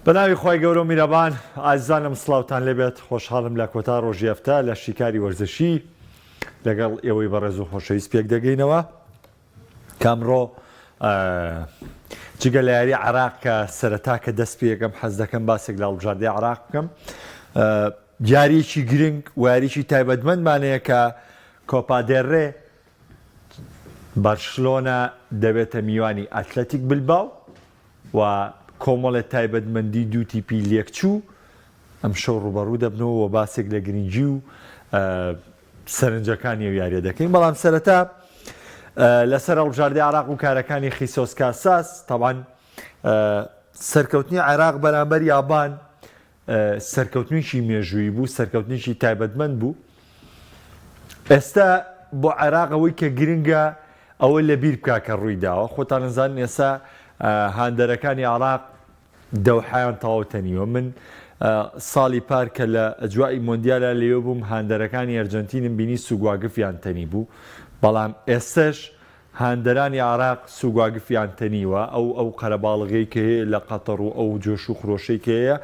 بەناوی خۆی گەورە و میرەبان ئازیزانم سڵاوتان لێبێت خۆشحاڵم لە کۆتا ڕۆژی هەفتە لە شیکاری وەرزشی لەگەڵ ئێوەی بەڕێز و خۆشەویست پێک دەگەینەوە کامڕۆ جگە لە یاری عێراق کە سەرەتا کە دەست پێ یەکەم حەز دەکەم باسێک لە هەڵبژاردنەی عێراق بکەم یاریی گرنگ و یاریی تایبەتمەندمانەیە کە کۆپا دێل ڕێ بەرشلۆنە دەبێتە میوانی ئەتلەتیک بلباو و کۆمەڵە تایبەتمەندی دوو تیپی لێکچوو ئەم شەو ڕوبەڕوو دەبنەوە و باسێک لە گرنگجی و سەرنجەکانی و یاریە دەکەین بەڵام سەرەتا لەسەر هەڵبژاردنەی عێراق و کارەکانی خیسۆس کاساس تەبعاً سەرکەوتنی عێراق بەرامبەر یابان سەرکەوتنیشی مێژووی بوو سەرکەوتنیشی تایبەتمەند بوو ئێستا بۆ عێراق ئەوەی کە گرنگە ئەوە لەبیر بکا کە ڕووی داوە خۆتان نەزانن ئێستا هاندەرەکانی عێراق دەوحەیان تەواوتەنیوە من ساڵی پار کە لە ئەجوای مۆندیالە لێوە بووم هاندەرەکانی ئەرجەنتینم بینی سوگواگفیان تەنی بوو بەڵام ئێستش هاندەرانی عێراق سوگواگفیان تەنیوە ئەو قەرەباڵغەی کە هەیە لە قەتەڕ و ئەو جۆش و خرۆشەی کە هەیە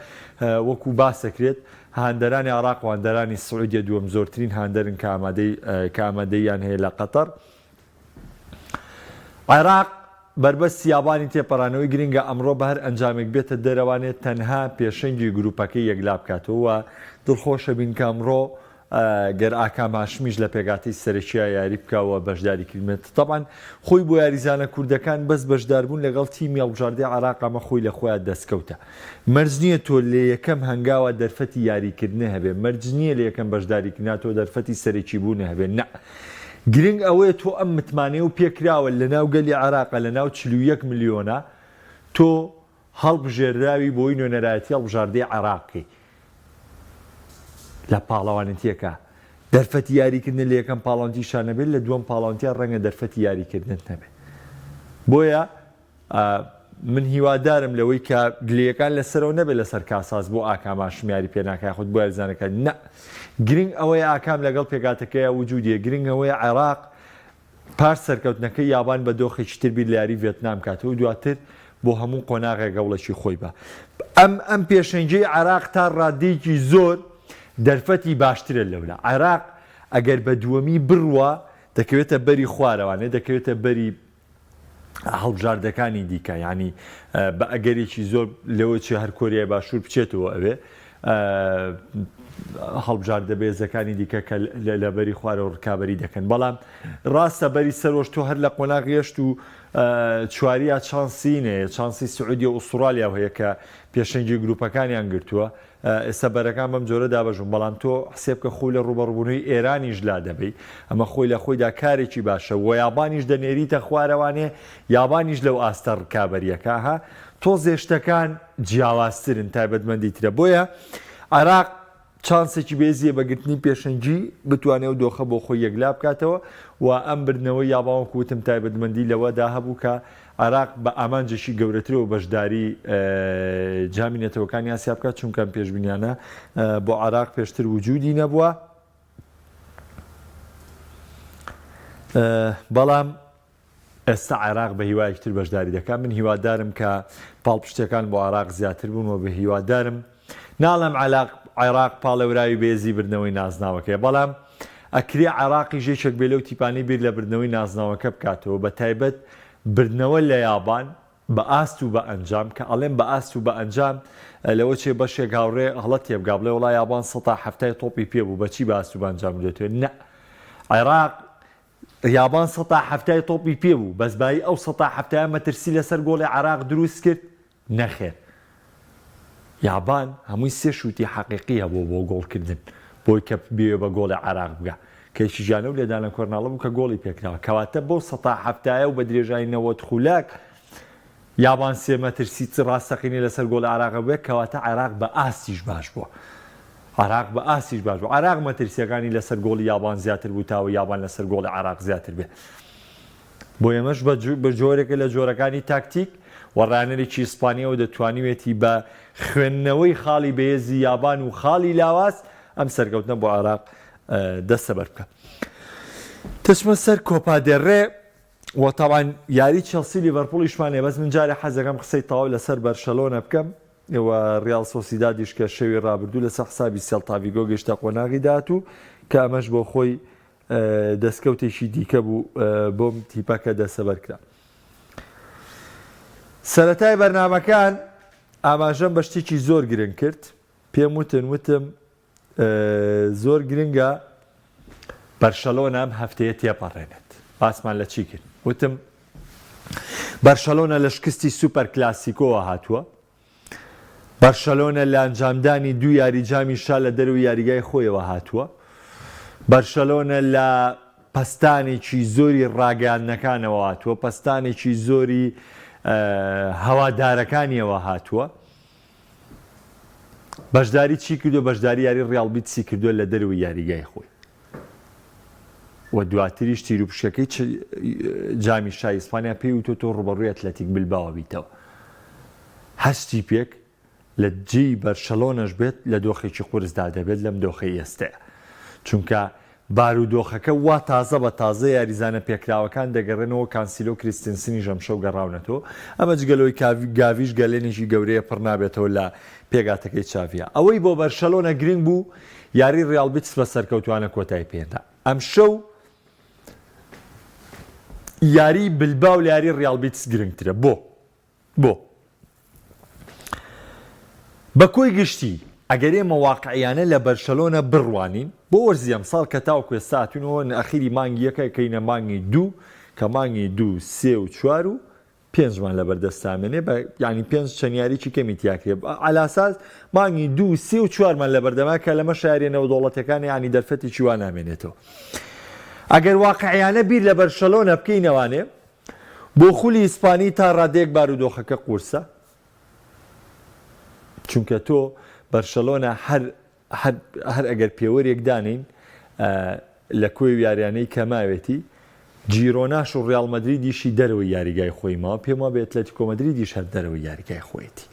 وەکو باسەکرێت هاندەرانی عێراق و هاندەرانی سعودیە دووەم زۆرترین هاندەرن کە ئامادەیان هەیە لە قەتەڕ عێراق بربەستی یابانی تێپەڕانەوەی گرنگە ئەمڕۆ بە هەر ئەنجامێک بێتە دەرەوانێت تەنها پێشەنگی گروپەکەی یەکلا بکاتەوە و دڵخۆشە بین کە ئەمڕۆ گەر ئاکام هاشمیش لە پێگاتی سەرەکیە یاری بکەوە بەشداری کردمێت تەبعاً خۆی بۆ یاریزانە کوردەکان بەس بەشداربوون لەگەڵ تیمی هەڵبژاردنەی عێراق ئەمە خۆی لە خۆیان دەستکەوتە مەرج نییە تۆ لە یەکەم هەنگاوە دەرفەتی یاریکردنە هەبێ مەرج نییە لە یەکەم بەشداریکردنا تۆ دەرفەتی سەرەکی بوونە هەبێ نە گرنگ ئەوەیە تۆ ئەم متمانەیە و پێکراوە لە ناو گەلی عێراقە لە ناو 41 ملیۆنە تۆ هەڵبژێراوی بۆی نوێنەرایەتی هەڵبژاردنەی عێراقی لە پاڵەوانێتیەکە دەرفەتی یاریکردن لە یەکەم پاڵەوانتیشان نەبێت لە دووەم پاڵەوانتیان ڕەنگە دەرفەتی یاریکردن نەبێت بۆیە من هیوادارم لەوەی کە گلەکان لەسەرەوە نەبێت لەسەر کاساس بۆ ئاکام هاشمیاری پێناکای خودت بۆ یاریزانەکە نە گرنگ ئەوەیە ئاکام لەگەڵ پێگاتەکەیە وجودیە گرنگ ئەوەیە عێراق پاش سەرکەوتنەکەی یابان بە دۆخێکی تر بیر لە یاری ڤێتنام کاتەوە دواتر بۆ هەموو قۆناغێک گەوڵەکی خۆی بە ئەم پێشەنگەی عێراق تا ڕادەیەکی زۆر دەرفەتی باشترە لەولا عێراق ئەگەر بە دووەمی بڕوە دەکەوێتە بەری خوارەوانێ دەکەوێتە بەری هەڵبژاردەکانی دیکە ینی بە ئەگەرێکی زۆر لەوە چی هەر کۆریای باشوور بچێتەوە ئەوێ هەڵبژاردە بێزەکانی دیکە کە لە بەری خوارەوە ڕکابەری دەکەن بەڵام ڕاستە بەری سەرۆژ تۆ هەر لە قۆناغ گەشت و چواریا چانسینەیە چانسی سعودی و ئوسترالیا هەیە کە پێشەنگی گروپەکانیان گرتووە ئێستا بەرەکان بەم جۆرە دابەژون بەڵام تۆ حسێب کە خۆی لە ڕوبەڕبوونەوەی ئێرانیش لا دەبی ئەمە خۆی لە خۆیدا کارێکی باشە و یابانیش دەنێریتە خوارەوانێ یابانیش لەو ئاستە ڕکابەریەکە ها تۆ زێشتەکان جیاوازترن تایبەتمەندی ترە بۆیە عێراق چانسێکی بێزیە بەگرتنی پێشەنگی بتوانێت و دۆخە بۆ خۆی یەکلا بکاتەوە و ئەم بردنەوەی یابان کوتم تایبەتمەندی لەوەدا هەبوو کە عێراق بە ئامانجێکی گەورەترەوە بەشداری جامی نێتەوەکانی ئاسیا بکات چونکەم پێشبینیانە بۆ عێراق پێشتر وجودی نەبووە بەڵام ئێستا عێراق بە هیوایەکتر بەشداری دەکات من هیوادارم کە پاڵپشتەکان بۆ عێراق زیاتر بوونەوە بە هیوادارم ناڵم عێراق پاڵەوراوی بێزی بردنەوەی نازناوەکەی بەڵام ئەکرێ عێراقی ژێچێک بێ لەو تیپانی بیر لە بردنەوەی نازناوەکە بکاتەوە بە تایبەت بردنەوە لە یابان بە ئاست و بە ئەنجام کە ئەڵێن بە ئاست و بە ئەنجام لەوە چێ بەشێک هاوڕێ هەڵەت تێبگا بڵێ وڵای یابان 170 تۆپی پێبوو بەچی بە ئاست و بە ئەنجام دێتوێت نە عێراق یابان 170 تۆپی پێبوو بەسبایی ئەو 170 مەترسی لەسەر گۆڵی عێراق دروست کرد نەخێر یابان هەمووی سێ شووتی حەقیقی هەبوو بۆ گۆڵکردن بۆی کە بێ بە گۆڵی عێراق بگە کەیشی ژانە و لێدانە کۆرناڵە بوو کە گۆڵی پێکراوە کەواتە بۆ 170 و بە درێژایی 90 خولەک یابان سێ مەترسی ڕاستەقینی لەسەر گۆڵی عێراق بێت کەواتە عێراق بە ئاستیش باش بووە عێراق بە ئاستیش باش بوو عێراق مەترسیەکانی لەسەر گۆڵی یابان زیاتر بوو تاوە یابان لەسەر گۆڵی عێراق زیاتر بێ بۆ ئێمەش بە جۆرێکە لە جۆرەکانی تاکتیک وەڕانەرێکی ئیسپانیەوە دەتوانیوێتی بە خوێندنەوەی خاڵی بەهێزی یابان و خاڵی لاواز ئەم سەرکەوتنە بۆ عێراق دەستەبەر بکە تچمە سەر کۆپا دێل ڕێ وەتەوان یاری چێلسی لیڤەرپوڵیشمانێ بەس من جارێ حەز دەکەم قسەی تەواو لەسەر بەرشەلۆنە بکەم ئێوە ڕیال سۆسیدادیش کە شەوی ڕابردوو لەسەر حسابی سێڵتا ڤیگۆ گەیشتە قۆناغی داهاتوو کە ئەمەش بۆ خۆی دەستکەوتێکی دیکە بوو بۆم تیپەکە دەسەبەر کرا. سەرەتای بەرنامەکان ئاماژەم بە شتێکی زۆر گرنگ کرد. پێم وتم زۆر گرنگە بەرشەلۆنە ئەم هەفتەیە تێپەڕێنێت. باسمان لە چی کرد؟ وتم بەرشەلۆنە لە شکستی سوپەر کلاسیکۆوە هاتووە. بەرشەلۆنە لە ئەنجامدانی دوو یاریجامی شا لە دەروی یاریگای خۆیەوە هاتووە. بەرشەلۆنە لە پەستانێکی زۆری ڕاگەاندنەکانەوە هاتووە، پەستانێکی زۆری هەوادارەکانیەوە هاتووە. بەشداری چی کردو؟ بەشداری یاری ڕیالبیتسی کردووە لە دەروی یاریگای خۆی. و دواتریش تیرروپشەکەی جامی شای ئیسپانیا پێی وتۆ تۆ ڕوبەڕووی ئەتلەتیک بیلباوە بیتەوە. هەستی پێک لە جێی بەرشەلۆنەش بێت لە دۆخێکی قورسدا دەبێت لەم دۆخەی ئێستەیە. چونکە بارودۆخەکە وا تازە بە تازە یاریزانە پێکراوەکان دەگەڕێنەوە. کانسیلۆ کریستنسنی ژەمشەو گەڕاونەتەوە. ئەمە جگەلەوەی گاویش گەلێنێکی گەورەیە پڕ نابێتەوە لە پێگاتەکەی چاڤە. ئەوەی بۆ بەرشەلۆنە گرنگ بوو یاری ڕیالبیتس بە سەرکەوتوانە کۆتای پێێندا. ئەم شەو یاری بلباو لە یاری ڕیالبیتس گرنگترە. بۆ بە کۆی گشتی ئەگەر ئێمە واقعیانە لە بەرشەلۆنە بڕوانین بۆ وەرزی ئەمساڵ کە تاوکوێ ساتونەوە ئەخیری مانگی یەکە کەینە مانگی 2 کە مانگی 2 3 و 4 و 5مان لە بەردەستامێنێ ینی 5 چەندیاریی کەمی تیاکرێ ئالاساز مانگی 2 3 و 4مان لە بەردەما کە لەمە شارێنەوە دەوڵەتەکانی ینی دەرفەتی چیوان نامێنێتەوە. ئەگەر واقعیانە بیر لە بەرشەلۆنە بکەینەوانێ بۆ خولی ئیسپانی تا ڕادێک بارودۆخەکە قورسە. چونکە تۆ بەرشەلۆنە هەر ئەگەر پێوەرێک دانین لە کۆی یاریانەی کەماوێتی جیرۆناش و ڕیال مەدریدیشی دەرەوەی یاریگای خۆی ماوە پێم وابێت ئەتلێتیکۆ مەدریدیش هەر دەرەوەی یاریگای خۆیەتی.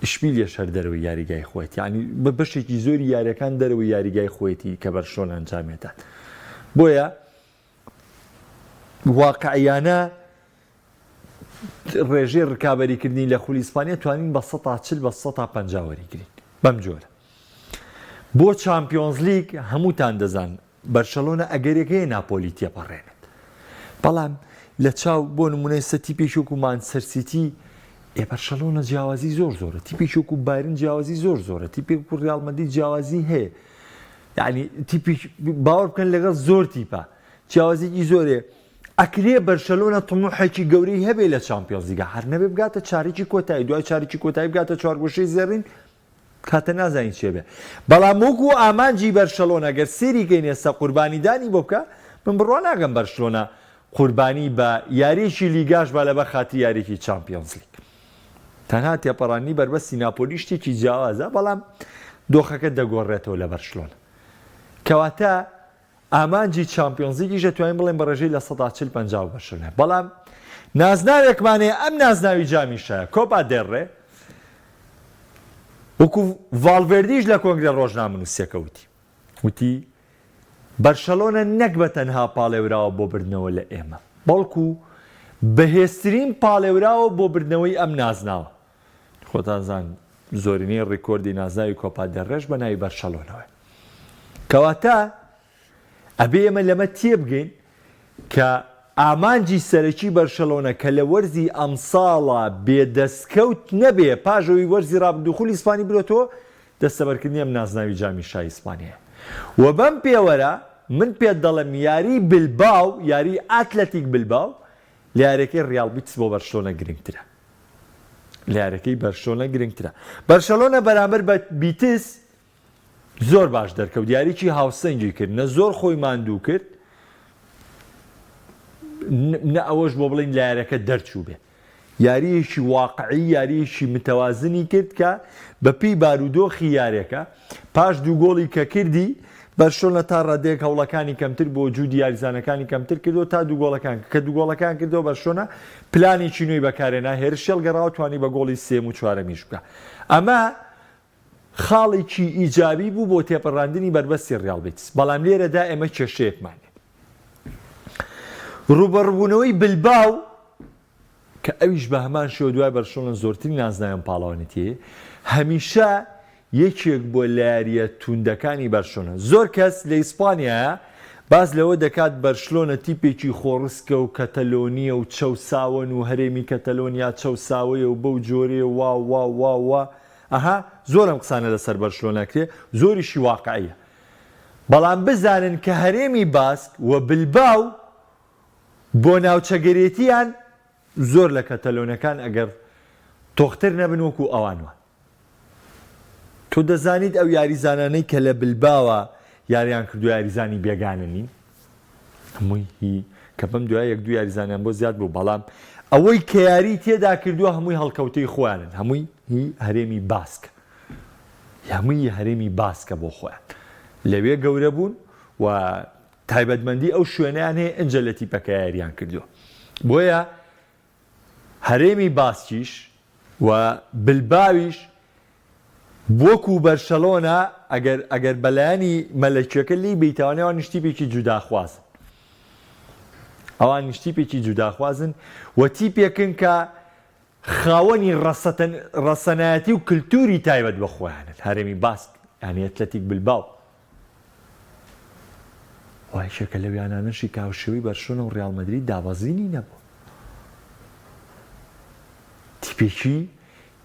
ئیشبیلیەش هەر دەرەوەی یاریگای خۆیەتی. ینی بە بەشێکی زۆری یاریەکان دەرەوەی یاریگای خۆیەتی کە بەرشەلۆنە ئەنجامێتات. بۆیە واقعیانە ڕێژەی ڕکابەریکردنی لە خولی ئیسپانیا توانین بە 140 بە 150 وەریگرین بەم جۆرە. بۆ چامپیۆنز لیگ هەمووتان دەزان بەرشەلۆنە ئەگەرێکەیە ناپۆلی تێپەڕێنێت. بەڵام لە چاو بۆ نمونەی تیپێکی وەکو مانچستەر بەرشەلۆنە جیاوازی زۆرە. تیپێکی وەکو بایرن جیاوازی زۆرە. تیپێک وەکو ڕیال مەدرید جیاوازی هەیە. یعنی تیپی باوەڕ بکەن لەگەڵ زۆر تیپە جیاوازێکی زۆرێ. ئەکرێ بەرشەلۆنە تەموحێکی گەورەی هەبێ لە چامپیۆنز لیگە هەر نەبێ بگاتە چارێکی کۆتایی دوای چارێکی کۆتایی بگاتە چوارگۆشەی زێڕین کاتە نازانین چێ بێ. بەڵام وەکو ئامانجی بەرشەلۆنە گەر سێری گەین ئێستا قوربانیدانی بۆ بکە من بڕوا ناگەم بەرشەلۆنە قوربانی بە یاریشی لیگاش با لەبە خاتی یاریکی چامپیۆنز لیگ. تەنها تێپەڕانی بربەستی ناپۆلی شتێکی جیاوازە بەڵام دۆخەکە دەگۆڕێتەوە لە بەرشەلۆنە. کەواتە ئامانجی چامپیۆنز لیگیش دەتوانین بڵێن بە ڕێژەی لە 140-50 بەرشەلۆنە. بەڵام نازناوێکمانەیە ئەم نازناوی جامی شایە کۆپا دێڕێ وەکو ڤالڤێردیش لە کۆنگرە ڕۆژنامەنووسیەکە وتی بەرشەلۆنە نەک بە تەنها پاڵێوراوە بۆ بردنەوە لە ئێمە بەڵکو بەهێزترین پاڵێوراوە بۆ بردنەوەی ئەم نازناوە. خۆتانزان زۆرینەی ڕیکۆردی نازناوی کۆپا دەڕێژ بە ناوی بەرشەلۆنەوە. کەواتە ئەبێ ئێمە لەمە تێبگەین کە ئامانجی سەرەکی بەرشەلۆنە کە لە وەرزی ئەمساڵە بێدەستکەوت نەبێ پاژەوەی وەرزی ڕابردووخولی ئیسپانی برێتەوە دەستەبەرکردنی ئەم نازناوی جامی شای ئیسپانیە. و بەم پێوەرە من پێت دەڵێم یاری بلباو یاری ئاتلەتیک بلباو لە یارەکەی ڕیالبیتس بۆ بەرشەلۆنە گرنگترە. لە یارەکەی بەرشەلۆنە گرنگترە. بەرشەلۆنە بەرامبەر بە بیتس زۆر باش دەرکەوت یاریکی هاوسەنگی کرد نە زۆر خۆی ماندوو کرد نە ئەوەش بۆ بڵین لە یارەکە دەرچوو بێ. یاریەکی واقعی یاریەکی متەوازنی کرد کە بەپی بارودۆخی یارێکە پاش دوو گۆڵی کە کردی بەرشەلۆنە تا ڕادێک هەوڵەکانی کەمتر بۆ جوودی یاریزانەکانی کەمتر کردەوە تا دوو گۆڵەکان کە دوو گۆڵەکان کردەوە بەرشەلۆنە پلانێکی نوێی بەکارهێنا هێرشێل گەڕاوە توانی بە گۆڵی سێم و چوارەمیش بکە. ئەمە خاڵێکی ئیجابی بوو بۆ تێپەڕاندنی بربەستی ڕیالبیتس. بەڵام لێرەدا ئێمە کێشەیەکمانێ. ڕوبەڕبوونەوەی بلباو کە ئەویش بە هەمان شێوە دوای بەرشلۆنە زۆرترین نازناویان پاڵەوانێتی هەمیشە یەکێک بۆ لە یاریە توندەکانی بەرشلۆنە. زۆر کەس لە ئیسپانیایە باز لەوە دەکات بەرشلۆنە تیپێکی خۆڕسکە و کەتەلۆنیە و چەوساوەن و هەرێمی کەتەلۆنیا چەوساوەیە و بەو جۆرەیە وا ئەها زۆر ئەم قسانە لەسەر بەرشلۆنەکرێ زۆریشی واقعیە. بەڵام بزانن کە هەرێمی باسک و بلباو بۆ ناوچەگەرێتیان زۆر لە کەتەلۆنەکان ئەگەر تۆختر نەبن وەکو ئەوانوە. تۆ دەزانیت ئەو یاریزانانەی کە لە بلباوە یاریان کردو یاریزانی بێگانە نین هەمووی هی کە بەم دوای یەک دو یاریزانیان بۆ زیاد بوو بەڵام ئەوەی کە یاری تێدا کردووە هەمووی هەڵکەوتەی خۆیانن هەمووی هی هەرێمی باسکە هەمووی هەرێمی باسکە بۆ خۆیان لەوێ گەورە بوون و تایبەتمەندی ئەو شوێنیان هەیە ئەنجە لە تیپەکە یاریان کردووە. بۆیە هەرێمی باسکیش و بلباویش وەکو بەرشەلۆنە ئەگەر بەلایانی مەلەکیەکە لی بیتوانێەوە نیشتیپێکی جوداخوازن ئەوان نیشتیپێکی جوداخوازن و تیپێکن کە خاوەنی ڕەسەنایەتی و کللتوری تایبەت بە خۆیانن هەرێمی باسک یانی ئەتلەتیک بلباو وای شەکە لەویانانەشی کاوشێوی بەرشلۆنە و ڕیاڵ مەدرید دابەزینی نەبوو تیپێکی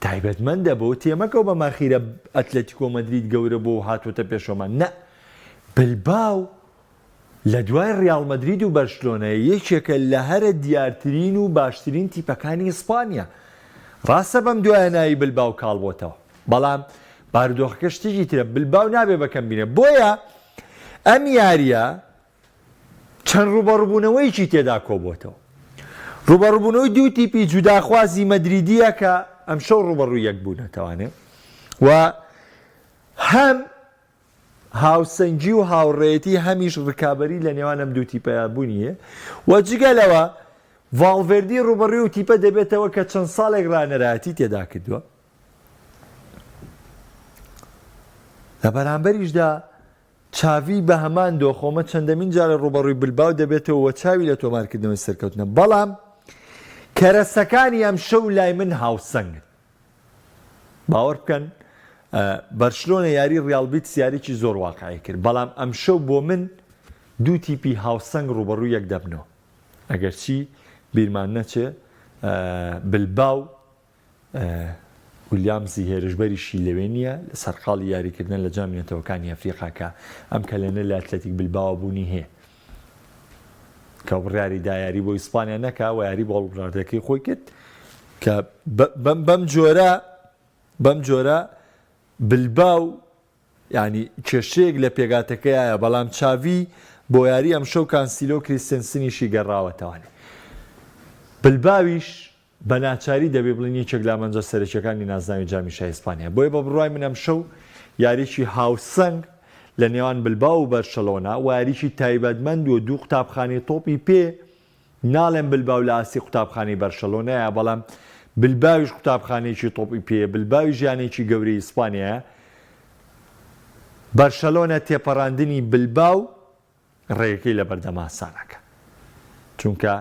تایبەتمەندە بۆ تێمەکەو بە ماخیرە ئەتلەتیکۆ مەدرید گەورە بۆ و هاتوۆتە پێشۆمان نە بلباو لە دوای ڕیاڵ مەدرید و بەرشلۆنە یەکێکە لە هەرە دیارترین و باشترین تیپەکانی ئیسپانیا ڕاستە بەم دوایە ناوی بلباو کاڵبۆتەوە بەڵام بارودۆخەکە شتێکی ترە بلباو نابێ بەکەم بینێ بۆیە ئەم یاریە چەند ڕوبەڕووبوونەوەیکی تێدا کۆبووتەوە ڕوبەڕووبوونەوەی دوو تیپی جوداخوازی مەدریدیە کە ئەم شەو ڕوبەڕوو یەک بوونەتەوانێ و هەم هاوسەنگی و هاوڕێتی هەمیش ڕکابەری لە نێوان ئەم دوو تیپەیە بوونیە و جگەلەوە ڤاڵڤێردی ڕوبەڕووی و تیپە دەبێتەوە کە چەند ساڵێک ڕانەرایەتی تێدا کردووە لە بەرامبەریشدا چاوی بە هەمان دۆخۆمە چەندەمین جارە ڕوبەڕووی بلباو دەبێتەوە و چاوی لە تۆمارکردنەوەی سەرکەوتنە بەڵام کەرەسەکانی ئەم شەو لای من هاوسەنگن باوەڕ بکەن بەرشلۆنە یاری ڕیاڵبیت یاریی زۆر واقعی کرد بەڵام ئەم شەو بۆ من دوو تیپی هاوسەنگ ڕوبەڕوو یەک دەبنەوە ئەگەر چی بیرمان نەچێ بلباو ویلیامزی هێرشبەریشی لەوێ نییە لە سەرقاڵی یاریکردن لە جامێنێتەوەکانی ئەفریقاکە ئەم کەلێنە لە ئەتلەتیک بلباوە بوونی هەیە کە بڕیاری دایاری بۆ ئیسپانیا نەکا و یاری بۆ هەڵبژاردنەکەی خۆی کرد کە بەم جۆرە بلباو ینی کێشەیەک لە پێگاتەکەیە بەڵام چاوی بۆ یاری ئەم شەو کانسیلۆ کریستنسنیشی گەڕاوەتەوانێ بلباویش بە ناچاری دەبێ بڵین یەکێک لە ئەمەنجە سەرچەکانی نازناوی جامیشای ئیسپانیا بۆیە بە بڕای من ئەم شەو یاریی هاوسەنگ لە نێوان بلباو و بەرشەلۆنا و یاریی تایبەتمەند و دوو قوتابخانەی تۆپی پێ ناڵێن بلباو لە ئاسی قوتابخانەی بەرشەلۆنایە بەڵام بلباویش قوتابخانەیەکی تۆپی پێ بلباوی ژیانێکی گەورەی ئیسپانیایە بەرشەلۆنە تێپەڕاندنی بلباو ڕێیەکەی لە بەردەما ئاسانەکە چونکە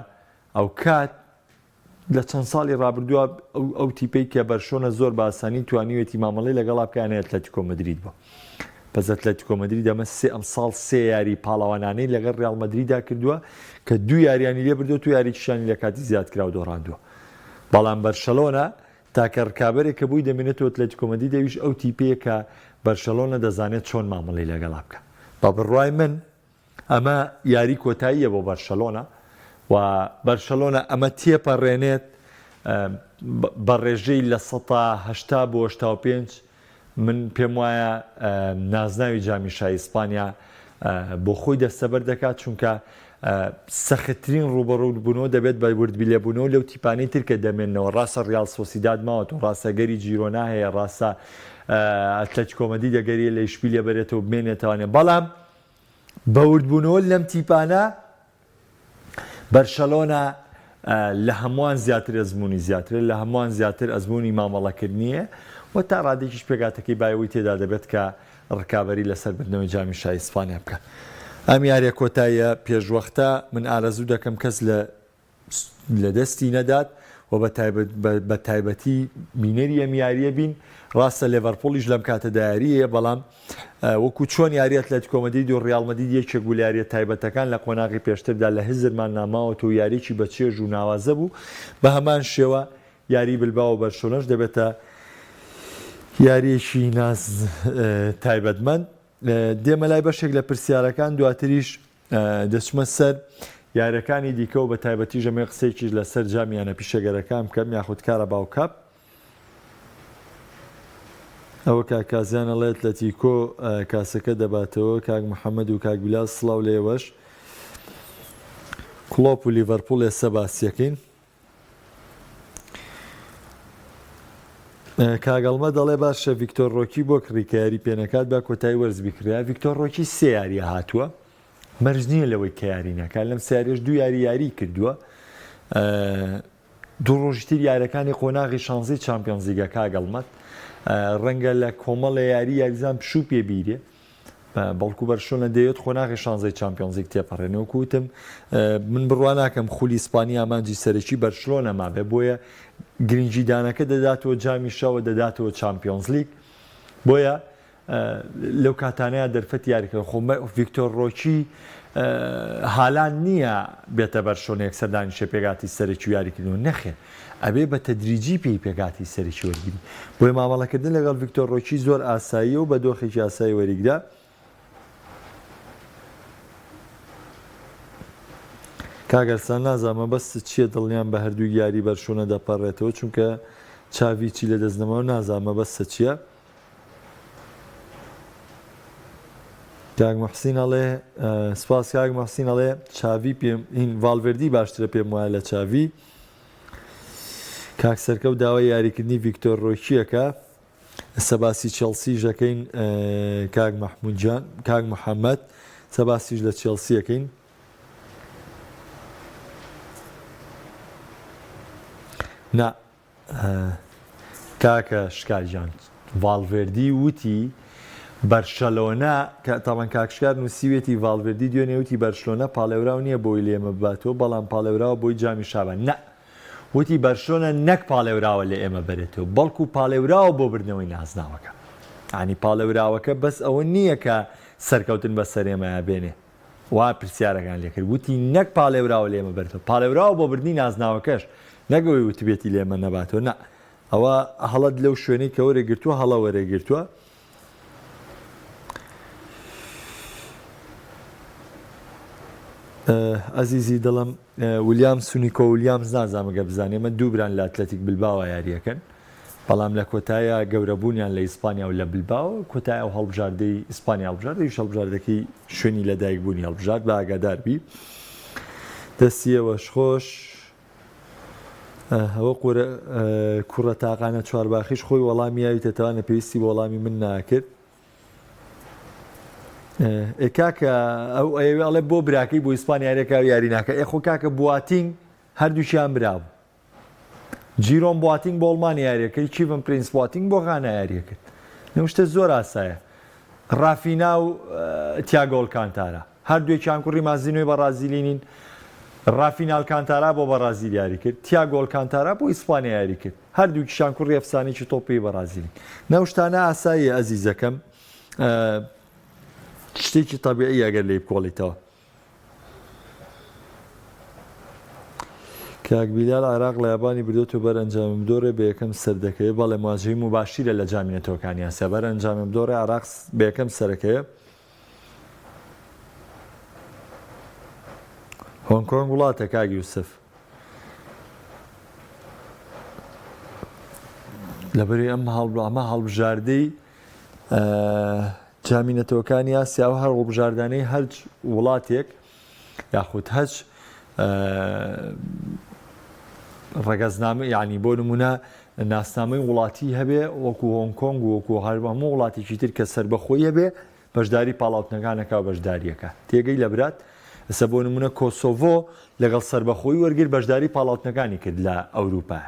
ئەو کات لە چەند ساڵی ڕابردووە ئەو تیپەی کە بەرشۆنە زۆر بە ئاسانی توانیوێتی مامەڵی لەگەڵا بکەیانە ئەتلەتیکۆ مەدرید بوو بەس ئەتلەتیکۆ مەدرید ئەمە ئەم ساڵ سێ یاری پاڵەوانانەی لەگەڵ ڕیاڵ مەدریددا کردووە کە دوو یاریانی لێ بردووە تو یاریکیشانی لە کاتی زیاد کرا و دۆڕاندووە بەڵام بەرشەلۆنە تاکە ڕکابەرێک کە بووی دەمێنێتەوە ئەتلەتیکۆ مەدرید دەویش ئەو تیپەیە کە بەرشەلۆنە دەزانێت چۆن مامەڵی لەگەڵا بکە بە بڕوای من ئەمە یاری کۆتاییە بۆ بەرشەلۆنە و بەرشەلۆنە ئەمە تێپەڕێنێت بە ڕێژەی لە 180 بۆ 85 من پێم وایە نازناوی جامیشای ئیسپانیا بۆ خۆی دەستەبەر دەکات چونکە سەختترین ڕوبەڕوو بوونەوە دەبێت بە وردبی لێبوونەوە لەو تیپانەی ترکە دەمێنەوە ڕاستە ڕیاڵ سۆسیداد ماوەت و ڕاستەگەری جیرۆنا هەیە ڕاستە ئەتلەتیکۆ مەدرید دەگەری لە ئیشپیلە بەرێتەوە بمێنێتوانێت بەڵام بە وردبوونەوە لەم تیپانە بەرشەلۆنە لە هەمووان زیاتر ئەزمموی زیاترە لە هەمووان زیاتر ئەزمموی مامەڵەکردنیە و تا ڕادێکیش پێگاتەکەی بایەوەی تێدا دەبێت کە ڕکابەری لەسەر بردنەوەی جامیشای ئیسپانیا بکە ئەم یاریە کۆتاییە پێشوەختە من ئارەزوو دەکەم کەس لە دەستی نەدات و بە تایبەتی مینەری ئەم یاریە بین ڕاستە لێڤەرپۆڵیش لەم کاتە دایاریە بەڵام وەکو چۆن یاریەت لە کۆمەدی و ڕیال مەدرید یەکێک گولیاریە تایبەتەکان لە قۆناغی پێشتردا لە هزرمان ناماوە و یاریی بە چێژ و ناوازە بوو بە هەمان شێوە یاری بلباو و بەرشۆنەش دەبێتە یاریەکی ناز تایبەتمەند دێمە لای بەشێک لە پرسیارەکان دواتریش دەچمە سەر یاریەکانی دیکە و بە تایبەتی ژەمێ قسەیەکیش لەسەر جامیانە پیشەگەرەکان بکەم یاخود کارە باوکاپ ئەوە کاکازیان ئەڵێت لە تیکۆ کاسەکە دەباتەوە کاک محەممەد و کاک بیلاس سڵاو لێوەش کڵۆپ و لیڤەرپۆڵ ێستا باسیەکەین کاگەڵمە دەڵێ باشە ڤیکتۆر ڕۆکی بۆ کڕیکاری پێنەکات با کۆتایی وەرز بیکریا ڤیکتۆر ڕۆکی سێ یاریە هاتووە مەرج نییە لەوەی کە یاری ناکات لەم سیارێش دوو یاری کردووە دوو ڕۆژتر یاریەکانی قۆناغی شانزەی چامپیۆنز لیگە کاگەڵمەت ڕەنگە لە کۆمەڵە یاریزان پشوو پێبیرێ بەڵکو بەرشۆنە دەیەوێت قۆناغی شانزەی چامپیۆنز لیگ تێپەڕێنەوە کوتم من بڕوا ناکەم خولی ئیسپانی ئامانجی سەرەکی بەرشلۆنە مابێ بۆیە گرنگجیدانەکە دەداتەوە جامی شەوە دەداتەوە چامپیۆنز لیگ بۆیە لەو کاتانەیە دەرفەت یاریکە خۆمە ڤیکتۆر ڕۆکی حالان نییە بێتە بەرشۆنێک سەردانیشە پێگاتی سەرەکی و یاریکردنەوە نەخێن ئەبێ بە تەدریجی پێی پێگاتی سەرکی وەرگری بۆی مامەڵەکردن لەگەڵ ڤیکتۆر ڕۆکی زۆر ئاساییە و بە دۆخێکی ئاسایی وەریگرا کاگەرسان نازانمە بەست چییە دڵنیان بە هەردوو یاری بەرشۆنە دەپەڕێتەوە چونکە چاویچی لە دەستنەوە نازانمە بەستە چییە کاک محسین ئەڵێ سپاس کاک محسین ئەڵێ چاوی پێم هین ڤالڤێردی باشترە پێم وایە لە چاوی کاک سەرکەوت داوای یاریکردنی ڤیکتۆر ڕۆکیەکە سەباسی چێڵسی ژەکەین کاک مەحموودجان کاک محەممەد سەباسیش لە چێڵسیەکەین نا کاکە شکارجان ڤالڤێردی وتی بەرشەلۆنە تاوان کاکشکار نووسیوێتی ڤالڤێردی دوێنێ وتی بەرشلۆنە پاڵێوراو نییە بۆی لێمە بباتەوە بەڵام پاڵێوراوە بۆی جامی شابان نە وتی بەرشۆنە نەک پاڵێوراوە لە ئێمە بەرێتەوە بەڵکو پاڵێوراوە بۆ بردنەوەی نازناوەکە ئانی پاڵێوراوەکە بەس ئەوە نییە کە سەرکەوتن بە سەرێمەیە بێنێ وا پرسیارەکان لێکرد وتی نەک پاڵێوراوە لێمە بێتەوە پاڵێوراوە بۆ بردنی نازناوەکەش نەگەوەی وتبێتی لێمە نەباتەوە نە ئەوە هەڵەت لەو شوێنەی کە وەرەگرتووە هەڵە وەرەگرتووە ئەزیزی دڵم ویلیام سونیکۆ ویلیامز نازانمەگە بزانێ من دوو بران لە ئەتلەتیک بلباوە یاریەکەن بەڵام لە کۆتایە گەورەبوونیان لە ئیسپانیا و لە بلباوە کۆتای ئەو هەڵبژاردەی ئیسپانیا هەڵبژاردەی هەڵبژاردەکەی شوێنی لەدایکبوونی هەڵبژارد بە ئاگاداربی دەستیەوەش خۆش ئەوە کوڕە تاقانە چوارباخیش خۆی وەڵامی یاویتەتەوانە پێویستی بە وەڵامی من ناکرد کاکە ئەو ئەڵێ بۆ براکەی بۆ ئیسپانیارێکا یاری ناکە ئەخۆ کاکە بواتینگ هەردووشیان براوە جیرۆن بواتینگ بۆ ئەڵمانی یاریەکەی چیڤن پرینس بواتینگ بۆ غانە یاریەکرد نەوشتە زۆر ئاسایە ڕافینا و تیاگۆ ئەلکانتارا هەردووێکیان کوڕی مازینۆی بەرازیلینین ڕافینا ئەلکانتارا بۆ بەرازیل یاری کرد تیاگۆ ئەلکانتارا بۆ ئیسپانیا یاری کرد هەردووکیشان کوڕی ئەفسانێکی تۆپی بەرازیلین نەوشتانە ئاساییە ئەزیزەکەم شتێکی تەبیعی ئەگەر لێ بکۆڵیتەوە کاک بیلال عێراق لە یابانی بردۆتە بەر ئەنجامم دۆڕێ بە یەکەم سەردەکەیە بەڵێ مواجهەی مباشیرە لە جامینەتەوەکانی ئاسیا بەر ئەنجامم دۆڕێ عێراق بە یەکەم سەرەکەیە هۆنگکۆنگ وڵاتە کاک یوسف لەبەری ئەمە هەڵبژاردەی جامینەتەوەکانی ئاسیا و هەر هەڵبژاردانەی هەرچ وڵاتێک یاخود هەچ ڕێگەزنامە یعنی بۆ نمونە ناسنامەی وڵاتی هەبێ وەکو هۆنگکۆنگ و وەکو هەموو وڵاتێکی تر کە سەربەخۆی هەبێ بەشداری پاڵاوتنەکانەکە و بەشداریەکە تێگەی لەبرات ئەسە بۆ نمونە کۆسۆڤۆ لەگەڵ سەربەخۆی وەرگر بەشداری پاڵاوتنەکانی کرد لە ئەوروپا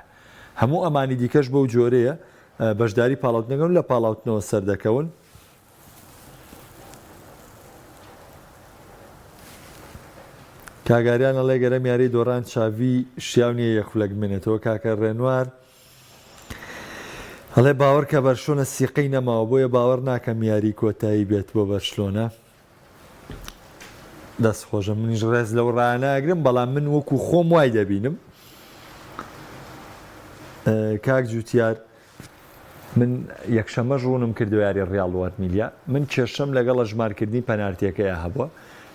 هەموو ئەمانی دیکەش بەو جۆرەیە بەشداری پاڵاوتنەکەن لە پاڵاوتنەوە سەردەکەون کاگاریان ئەڵێ گەرەم یاری دۆڕان چاوی شیاو نییە یەخولەک بمێنێتەوە کاکە ڕێنوار هەڵێ باوەڕ کە بەرشلۆنە سیقەی نەماوە بۆیە باوەڕ ناکەم یاری کۆتایی بێت بۆ بەرشلۆنە دەستخۆشە منیش ڕێز لەو ڕایاناگرم بەڵام من وەکو خۆم وای دەبینم کاک جوتیار من یەکشەمە ڕوونم کردو یاری ڕیاڵ وەرمیلیا من کێشەم لەگەڵە ژمارکردنی پەنارتیەکەیە هەبووە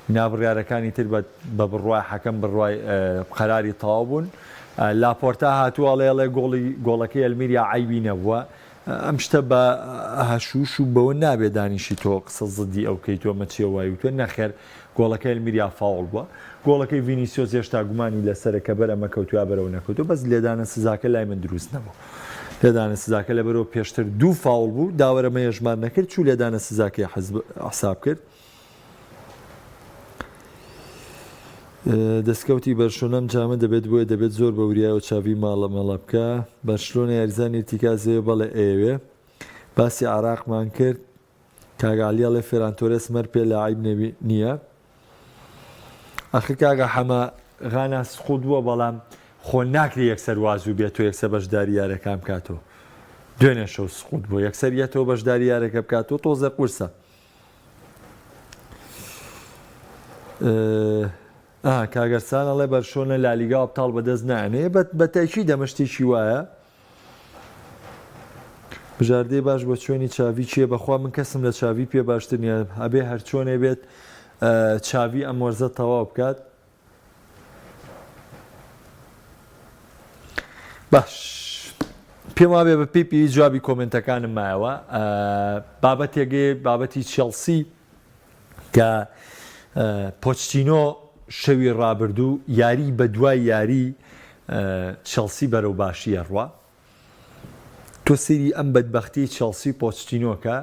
نابڕیارەکانی تر بە بڕوای حەکەم بڕوای قەراری تەواو بوون لاپۆرتا هاتووەڵێڵێ گۆڵەکەی ئەلمیریا عیبی نەبووە ئەم شتە بە هەشوش و بەوە نابێت دانیشی تۆ قسە زدی ئەو کەی تۆ مەچێ وای وتوە نەخێر گۆڵەکەی ئەلمیریا فاوڵ بووە گۆڵەکەی ڤینیسیۆس هێشتا گومانی لەسەرەکە بەرەمە کەوتووە بەرەو نەکەوتوە بەس لێدانە سزاکە لای من دروست نەبوو لێدانە سزاکە لە بەرەوە پێشتر دوو فاوڵ بوو داوەرەمە ژمار نەکرد چوو لێدانە سزاکەی حساب کرد دەستکەوتی بەرشلۆنەم جامە دەبێت بۆیە دەبێت زۆر بە وریایەوە چاوی ماڵە مەڵە بکە بەرشلۆنە یاریزانی ارتیکازەوە بەڵێ ئێوێ باسی عراقمان کرد کاگالیاڵێ فێرانتۆرێس مەر پێ لە عیب نییە ئەخی کاگە حەمە غانا سقوط بووە بەڵام خۆ ناکری یەکسەر وازوو بێت تۆ یەکسەر بەشداری یارەکان بکاتەوە دوێنێ شەو سقوط بوو یەکسەریەتەوە بەشداری یارەکە بکاتەوە تۆزە قورسە کاگەرسان ئەڵێ بەرشۆنە لالیگا ئەبتاڵ بەدەست نانێ بە تاکی دەمەشتێکی وایە بژاردەی باش بۆ چۆنی چاوی چییە بەخوا من کەسم لە چاوی پێ باشتر نیە ئەبێ هەر چۆنێ بێت چاوی ئەم وەرزە تەواو بکات باش پێم وابێ بە پێی جوابی کۆمنتەکانم مایەوە بابەتی چێڵسی کە پۆچتینۆ شەوی ڕابردوو یاری بە دوای یاری چێڵسی بەرەو باشی ئەڕوا تۆ سری ئەم بەدبەختی چێڵسی پۆچتینۆکە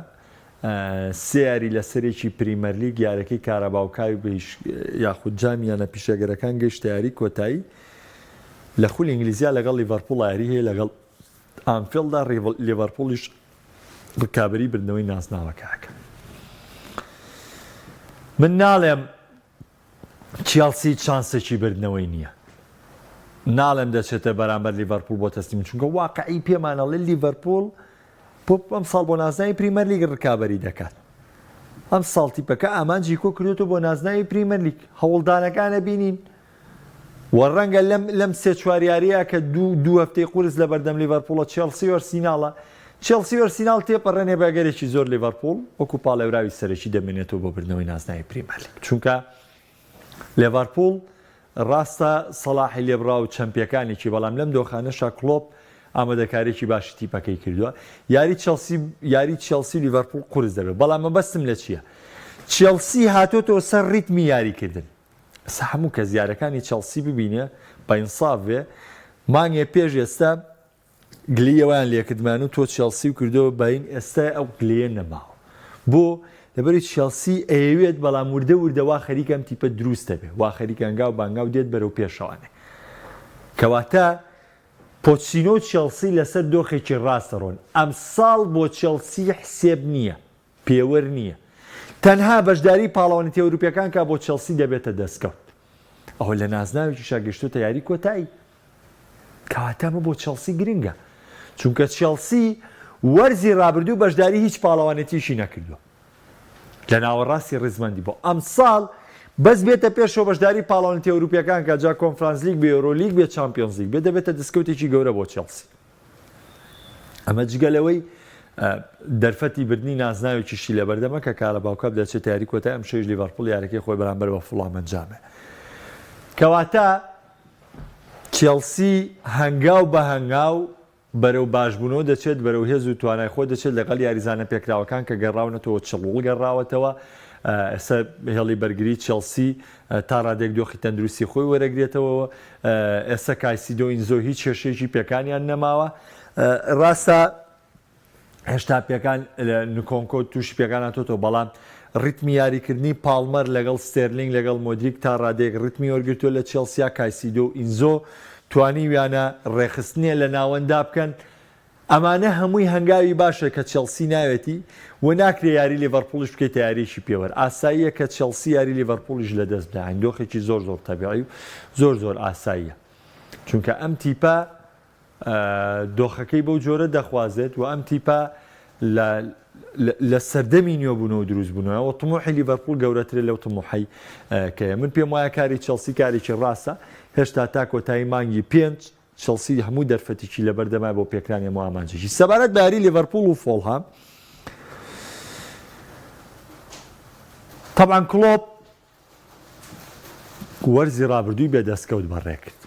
سێ یاری لە سەرێکی پریمەرلیگ یارەکەی کارەباوکاوی یاخود جامیانە پیشەگەرەکان گەیشتە یاری کۆتایی لە خول ئینگلیزیا لەگەڵ لیڤەرپوڵ یاری هەیە لەگەڵ ئانفیلدا لیڤەرپوڵیش ڕکابەری بردنەوەی نازناوەکەکە من ناڵێم چێڵسی چانسێکی بردنەوەی نییە ناڵێم دەچێتە بەرامبەر لیڤەرپوڵ بۆ تەسلیم چونکە واقعی پێمانەڵێ لیڤەرپوڵ ئەم ساڵ بۆ نازناوی پریمەرلیگ ڕکابەری دەکات ئەم ساڵ تیپەکە ئامانجی کۆ کردوتە بۆ نازناوی پریمەرلیگ هەوڵدانەکانە بینین وە ڕەنگە لەم سێ چواریاریە کە دوو هەفتەی قورس لە بەردەم لیڤەرپوڵە چێڵسی ئۆرسیناڵە چێڵسی ئۆرسیناڵ تێپەڕێنێ بەگەرێکی زۆر لیڤەرپوڵ وەکو پاڵێوراوی سەرەکی دەمێنێتەوە بۆ بردنەوەی نازناوی پریمەرلیگ چونکە لیڤەرپوڵ ڕاستە سەلاحی لێبڕا و چەمپیەکانێکی بەڵام لەم دۆخانەشا کلۆپ ئامادەکارێکی باشی تیپەکەی کردووە یاری چێڵسی لیڤەرپوڵ قورس دەبێت بەڵام مەبەستم لە چییە چێڵسی هاتۆتەوە سەر ریتمی یاریکردن هەموو کە زیارەکانی چێڵسی ببینێ بە ئینساف بێ مانگێ پێش ئێستا گلیەوەیان لێکردمان و تۆ چێڵسی و کردەوە باین ئێستا ئەو گلێ نەماوە بۆ لەبەری چێڵسی ئەیەوێت بەڵام وردە وا خەریکەم تیپە دروستە بێ وا خەریکەنگا و بانگا و دێت بەرەو پێشەوانێ کەواتە پۆچینۆ چێڵسی لەسەر دۆخێکی ڕاستەڕۆن ئەم ساڵ بۆ چێڵسی حسێب نییە پێوەەر نییە تەنها بەشداری پاڵەوانێتی ئەوروپیەکان کە بۆ چێڵسی دەبێتە دەستکەوت ئەوە لە نازناوێکی شاگەشتوتە یاری کۆتایی کەواتەمە بۆ چێڵسی گرنگە چونکە چێڵسی وەرزی ڕابردوو بەشداری هیچ پاڵەوانێتیشی نەکردووە لە ناوەڕاستی ڕێزمەندی بۆ ئەم ساڵ بەس بێتە پێشەوە بەشداری پاڵەوانێتی ئەوروپیەکان کە جا کۆنفرانس لیگ بێ ئۆرۆلیگ بێ چامپیۆنز لیگ بێ دەبێتە دەستکەوتێکی گەورە بۆ چێڵسی ئەمە جگەلەوەی دەرفەتی بردننی نازناوێکیشی لە بەردەمە کە کارەباوکە دەچێت یاری کۆتای ئەم شەویش لیڤەرپوڵ یارەکەی خۆی بەرامبەر بە فوڵام ئەنجامێ کەواتە چێڵسی هەنگاو بە هەنگاو بەرەو باشبوونەوە دەچێت بەرەو هێز و توانای خۆ دەچێت لەگەڵ یاریزانە پێکراوەکان کە گەڕاونەتەوە چڵوڵ گەڕاوەتەوە ئێستا هێڵی بەرگری چێڵسی تا ڕادێک دۆخی تەندروستی خۆی وەرەگرێتەوە ئێستا کایسیدۆ ئینزۆ هیچ کێشەیەکی پێکانیان نەماوە ڕاستە هێشتا پێکان نکۆنکۆ تووشی پێکاناتۆتەوە بەڵام ڕیتمی یاریکردنی پاڵمەر لەگەڵ ستێرلینگ لەگەڵ مۆدریک تا ڕادێک ڕیتمی وەرگرتووە لە چێڵسیا کایسیدۆ ئینزۆ توانی ویانە ڕێخستنیە لە ناوەندا بکەن ئەمانە هەمووی هەنگاوی باشە کە چێلسی ناوێتی و ناکرێ یاری لیڤەرپوڵش بکەیتە یاریشی پێوەر ئاساییە کە چێلسی یاری لیڤەرپوڵش لەدەست بدات دۆخێکی زۆر تەبیعی و زۆر ئاساییە چونکە ئەم تیپە دۆخەکەی بەو جۆرە دەخوازێت و ئەم تیپە لە سەردەمی نوێبوونەوە دروست بوونەوە و تموحی لیڤەرپوڵ گەورەترە لەو تموحی کەیە من پێم وایە کاری چێلسی کارێکی ڕاستە هێشتا تا کۆتایی مانگی 5 چێلسی هەموو دەرفەتێکی لە بەردەما بۆ پێکرانی هەموو ئامانجێکی سەبارەت بە یاری لیڤەرپوڵ و فۆڵهام طبعا کلۆب وەرزی ڕابردووی بێدەستکەوت بەڕێکرد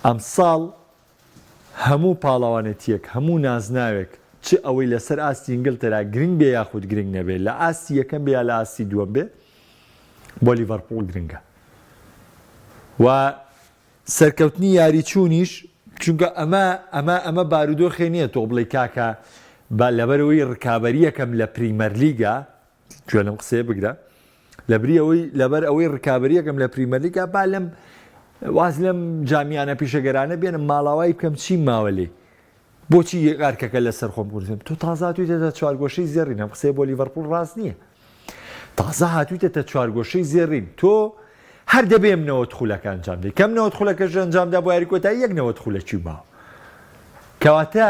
ئەم ساڵ هەموو پاڵەوانێتیەک هەموو نازناوێک چ ئەوەی لەسەر ئاستی ئینگلتەرا گرنگ بێ یاخود گرنگ نەبێت لە ئاستی یەکەم بێ لە ئاستی دووەم بێ بۆ لیڤەرپوڵ گرنگە و سەرکەوتنی یاریچوونیش چونکە ئەمە بارودۆخێ نییە تۆ بڵێ کاکە لەبەرەوەی ڕکابەری یەکەم لە پریمەر لیگا کوێ لەم قسەیە بگرە لەبەر ئەوەی ڕکابەری یەکەم لە پریمەر لیگا با لەم واز لەم جامیانە پیشەگەرانە بێنم ماڵاوای بکەم چی ماوە لێ بۆچی ئارکەکە لەسەر خۆم بردم تۆ تازە هاتوویتە چوارگۆشەی زێڕین ئەم قسەیە بۆ لیڤەرپوڵ ڕاست نییە تازە هاتوویتە چوارگۆشەی زێڕین تۆ هەر دەبێ نەوەت خولەکە ئەنجام دەی کەم نەوەت خولەکەش ئەنجامدا بۆ یاری کۆتایی یەک نەوەت خولەکی ماوە کەواتە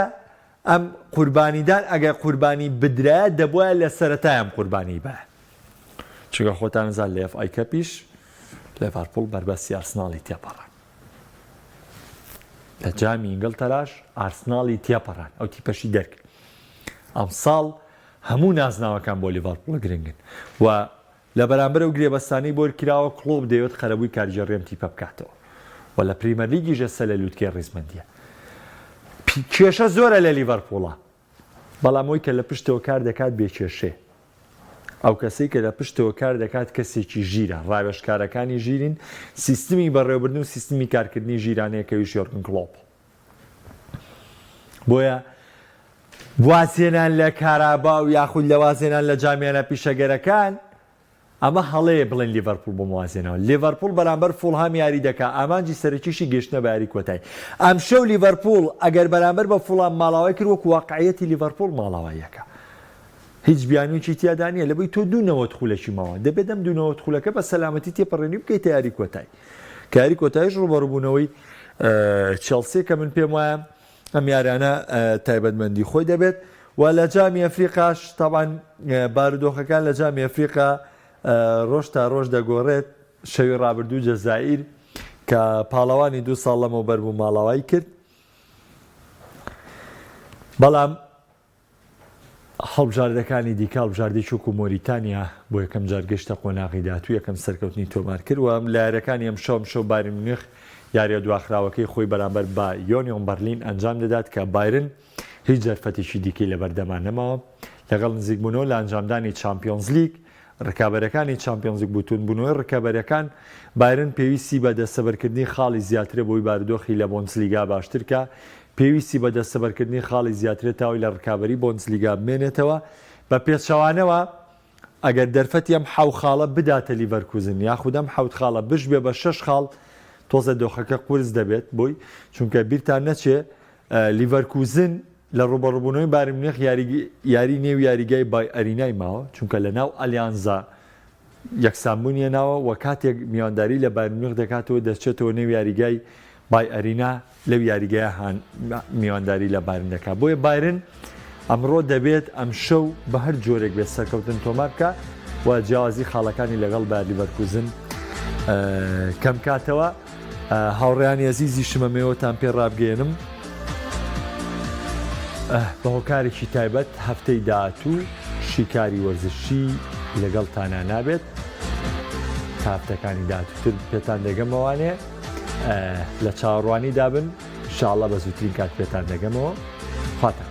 ئەم قوربانیدان ئەگەر قوربانی بدرایە دەبووە لە سەرەتای ئەم قوربانی بە چونکە خۆتان نزان لە FA کەپیش لیڤەرپوڵ بەربەستی ئارسناڵی تێپەڕان لە جامی ئینگلتەراش ئارسناڵی تێپەڕان ئەو تیپەشی دەرکرد ئەم ساڵ هەموو نازناوەکان بۆ لیڤەرپوڵ گرنگن و لە بەرامبەر و گرێبەستانی بۆ کراوە کلۆب دەیەوێت خەرەبووی کارژێڕێم تیپە بکاتەوە و لە پریمەر لیگیش ئێستا لە لووتکێ ڕیزمەندیە کێشە زۆرە لە لیڤەرپوڵە بەڵام ئەوی کە لە پشتەوە کار دەکات بێکێشێ ئەو کەسەی کە لە پشتەوە کار دەکات کەسێکی ژیرە ڕاوێژکارەکانی ژیرین سیستمی بەڕێوەبردن و سیستمی کارکردنی ژیرانەیە کەویش یۆرگن کلۆپ بۆیە وازێنان لە کارابا و یاخود لە وازێنان لە جامیانە پیشەگەرەکان ئەمە هەڵەیە بڵێن لیڤەرپوڵ بۆ موازێنەوە لیڤەرپوڵ بەرامبەر فوڵهام یاری دەکات ئامانجی سەرەکیشی گەشتنە بە یاری کۆتایی ئەم شەو لیڤەرپوڵ ئەگەر بەرامبەر بە فوڵهام ماڵاوای کرد وەکو واقعیەتی لیڤەرپوڵ ماڵاواییەکە هیچ بیانویکی تیادا نییە لەبەی تۆ دوو نەوەت خولەکی ماوە دەبێت ئەم دوو نەوەت خولەکە بە سەلامەتی تێپەڕێنی بکەیتە یاری کۆتایی کە یاری کۆتاییش ڕوبەڕووبوونەوەی چێلسی کە من پێم وایە ئەم یارانە تایبەتمەندی خۆی دەبێت و لە جامی ئەفریقاش تەبعاً بارودۆخەکان لە جامی ئەفریقا ڕۆژ تا ڕۆژ دەگۆڕێت شەوی ڕابردوو جەزائیر کە پاڵەوانی 2 ساڵ لەمەوبەر بوو ماڵاوای کرد بەڵام هەڵبژاردەکانی دیکە هەڵبژاردەی چووک و مۆریتانیا بۆ یەکەم جار گەشتە قۆناغی داهاتوو یەکەم سەرکەوتنی تۆمار کرد و ئەم لایەنەکانی ئەم شەو بایرن مونیخ یاریە دواخراوەکەی خۆی بەرامبەر بە یۆنیۆن بەرلین ئەنجام دەدات کە بایرن هیچ جەرفەتێکی دیکەی لە بەردەمان نەماوە لەگەڵ نزیکبوونەوە لە ئەنجامدانی چامپیۆنز لیگ ڕکابەرەکانی چامپیۆنز لیگ بوونەوەی ڕکابەرەکان بایرن پێویستی بە دەستەبەرکردنی خاڵی زیاترە بۆی بارودۆخی لە بۆندسلیگا باشترکە پێویستی بە دەستەبەرکردنی خاڵی زیاترێت تاوی لە ڕکابەری بۆندسلیگا بمێنێتەوە بە پێچەوانەوە ئەگەر دەرفەتی ئەم حەو خاڵە بداتە لیڤەرکوزن یاخود ئەم حەوت خاڵە بشبێ بە 6 خاڵ تۆزە دۆخەکە قورس دەبێت بۆی چونکە بیرتان نەچێ لیڤەرکوزن لە ڕوبەڕووبوونەوەی بایرن مونیخ یاری نێو یاریگای بای ئەرینای ماوە چونکە لە ناو ئەلیانزا یەکسانبوونیە ناوە و کاتێک میوانداری لە بایرن مونیخ دەکاتەوە دەچێتەوە نێو یاریگای بای ئەرینا لەو یاریگایە میوانداری لە بایرن دەکات بۆیە بایرن ئەمڕۆ دەبێت ئەم شەو بە هەر جۆرێک بێت سەرکەوتن تۆمار بکە و جیاوازی خاڵەکانی لەگەڵ بە لیڤەرکوزن کەم کاتەوە هاوڕێیانی عەزیزی شمەمێوەتان پێ ڕابگەێنم بە هۆکارێکی تایبەت هەفتەی داهاتوو شیکاری وەرزشی لەگەڵتانە نابێت تا هەفتەکانی داهاتووتر پێتان دەگەمەوانێ لە چاوەڕوانی دابن ئینشاڵڵا بە زووترین کات پێتان دەگەمەوە خواتان